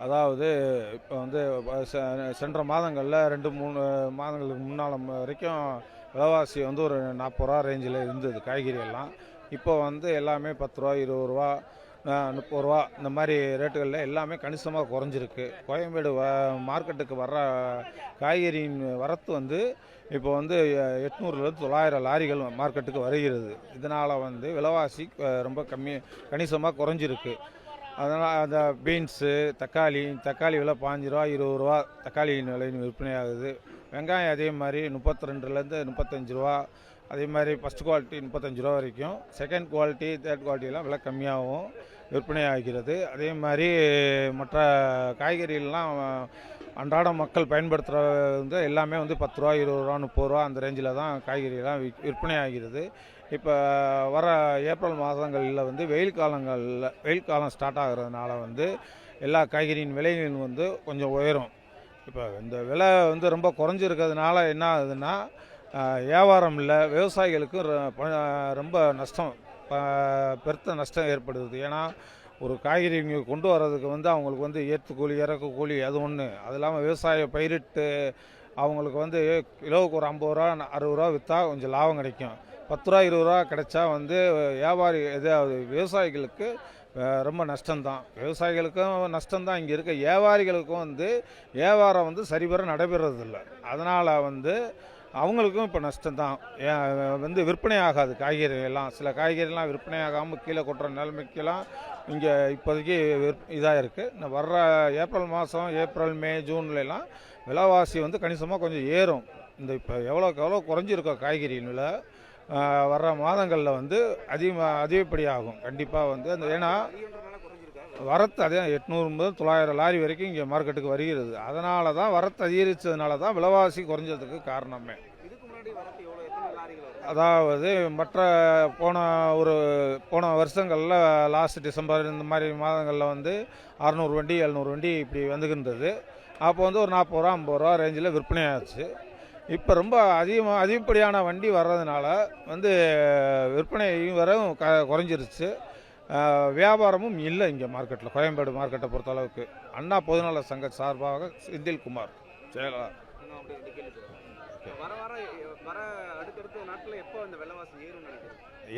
அதாவது இப்போ வந்து சென்ற மாதங்களில் 2, 3 மாதங்களுக்கு முன்னால் வரைக்கும் விலைவாசி வந்து ஒரு 40 ரூபா ரேஞ்சில் இருந்தது காய்கறி எல்லாம். இப்போ வந்து எல்லாமே 10 ரூபா, 20 ரூபா, 30 ரூபா இந்த மாதிரி ரேட்டுகளில் எல்லாமே கணிசமாக குறைஞ்சிருக்கு. கோயம்பேடு மார்க்கெட்டுக்கு வர்ற காய்கறியின் வரத்து வந்து இப்போ வந்து 800லேருந்து 900 லாரிகள் மார்க்கெட்டுக்கு வருகிறது. இதனால் வந்து விலைவாசி ரொம்ப கணிசமாக குறைஞ்சிருக்கு. அதனால் அந்த பீன்ஸு, தக்காளி விலை 15 ரூபா, 20 ரூபா தக்காளியின் விலை விற்பனையாகுது. வெங்காயம் அதே மாதிரி 32லேருந்து 35 ரூபா. அதே மாதிரி ஃபஸ்ட் குவாலிட்டி 35 ரூபா வரைக்கும், செகண்ட் குவாலிட்டி, தேர்ட் குவாலிட்டிலாம் விலை கம்மியாகவும் விற்பனை ஆகிறது. அதே மாதிரி மற்ற காய்கறிகள்லாம் அன்றாட மக்கள் பயன்படுத்துகிற வந்து எல்லாமே வந்து 10 ரூபா, 20 ரூபா, 30 ரூபா அந்த ரேஞ்சில் தான் காய்கறிலாம் விற்பனை ஆகிறது. இப்போ வர ஏப்ரல் மாதங்களில் வந்து வெயில் காலம் ஸ்டார்ட் ஆகிறதுனால வந்து எல்லா காய்கறியின் விலைகள் வந்து கொஞ்சம் உயரும். இப்போ இந்த விலை வந்து ரொம்ப குறைஞ்சிருக்கிறதுனால என்ன ஆகுதுன்னா, வியாபாரம் இல்லை, விவசாயிகளுக்கு ரொம்ப நஷ்டம், பெருத்த நஷ்டம் ஏற்படுது. ஏன்னா ஒரு காய்கறி இங்கே கொண்டு வர்றதுக்கு வந்து அவங்களுக்கு வந்து ஏற்றுக்கூலி, இறக்கு கூலி அது ஒன்று. அது இல்லாமல் விவசாய பயிரிட்டு அவங்களுக்கு வந்து கிலோவுக்கு ஒரு 50 ரூபா, 60 ரூபா விற்றா கொஞ்சம் லாபம் கிடைக்கும். 10 ரூபா, 20 ரூபா கிடைச்சா வந்து விவசாயிகளுக்கு ரொம்ப நஷ்டம்தான். விவசாயிகளுக்கும் நஷ்டம்தான். இங்கே இருக்க வியாபாரிகளுக்கும் வந்து வியாபாரம் வந்து சரிவர நடைபெறதில்லை. அதனால் வந்து அவங்களுக்கும் இப்போ நஷ்டம்தான். வந்து விற்பனை ஆகாது காய்கறிகள்லாம். சில காய்கறிலாம் விற்பனை ஆகாமல் கீழே கொட்டுற நிலைமைக்கெல்லாம் இங்கே இப்போதைக்கு இதாக இருக்குது. இந்த வர்ற ஏப்ரல் மாதம், ஏப்ரல், மே, ஜூன்லலாம் விலைவாசி வந்து கணிசமாக கொஞ்சம் ஏறும். இந்த இப்போ எவ்வளோக்கு எவ்வளோ குறைஞ்சிருக்கோ காய்கறியின் விலை வர்ற மாதங்களில் வந்து அதிகப்படியாகும் கண்டிப்பாக வந்து. அந்த ஏன்னா வரத்து அதே 800 முதல் 900 லாரி வரைக்கும் இங்கே மார்க்கெட்டுக்கு வருகிறது. அதனால தான் வரத்து அதிகரித்ததுனால தான் விலைவாசி குறைஞ்சதுக்கு காரணமே. அதாவது மற்ற போன வருஷங்களில் லாஸ்ட் டிசம்பர் இந்த மாதிரி மாதங்களில் வந்து 600 வண்டி 700 வண்டி இப்படி வந்துகின்றது. அப்போ வந்து ஒரு 40 ரூபா 50 ரூபா ரேஞ்சில் விற்பனை ஆச்சு. இப்போ ரொம்ப அதிகப்படியான வண்டி வர்றதுனால வந்து விற்பனையும் குறைஞ்சிருச்சு. வியாபாரமும் இல்லை இங்கே மார்க்கெட்டில். கோயம்பேடு மார்க்கெட்டை பொறுத்தளவுக்கு அண்ணா பொதுநல சங்க சார்பாக செந்தில்குமார் செயலாளர்.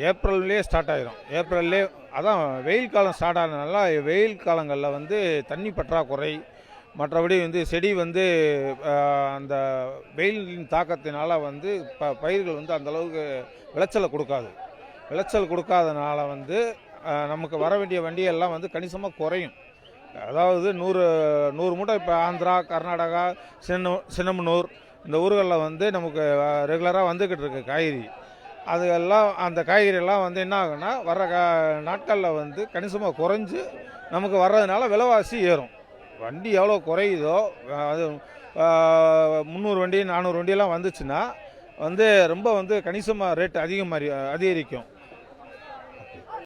ஏப்ரல்லே ஸ்டார்ட் ஆகிரும். ஏப்ரல்லே அதான் வெயில் காலம் ஸ்டார்ட் ஆனதுனால வெயில் காலங்களில் வந்து தண்ணி பற்றாக்குறை, மற்றபடி வந்து செடி வந்து அந்த வெயிலின் தாக்கத்தினால வந்து பயிர்கள் வந்து அந்தளவுக்கு விளைச்சல் கொடுக்காதனால வந்து நமக்கு வர வேண்டிய வண்டியெல்லாம் வந்து கணிசமாக குறையும். அதாவது 100 மூட்டை இப்போ ஆந்திரா, கர்நாடகா, சின்னமனூர் இந்த ஊர்களில் வந்து நமக்கு ரெகுலராக வந்துக்கிட்டு இருக்கு காய்கறி. அதெல்லாம் அந்த காய்கறியெல்லாம் வந்து என்ன ஆகுன்னா வர்ற நாட்களில் வந்து கணிசமாக குறைஞ்சி நமக்கு வர்றதுனால விலைவாசி ஏறும். வண்டி எவ்வளோ குறையுதோ, அது 300 வண்டி 400 வண்டியெல்லாம் வந்துச்சுன்னா வந்து ரொம்ப வந்து கணிசமாக ரேட் அதிகரிக்கும்.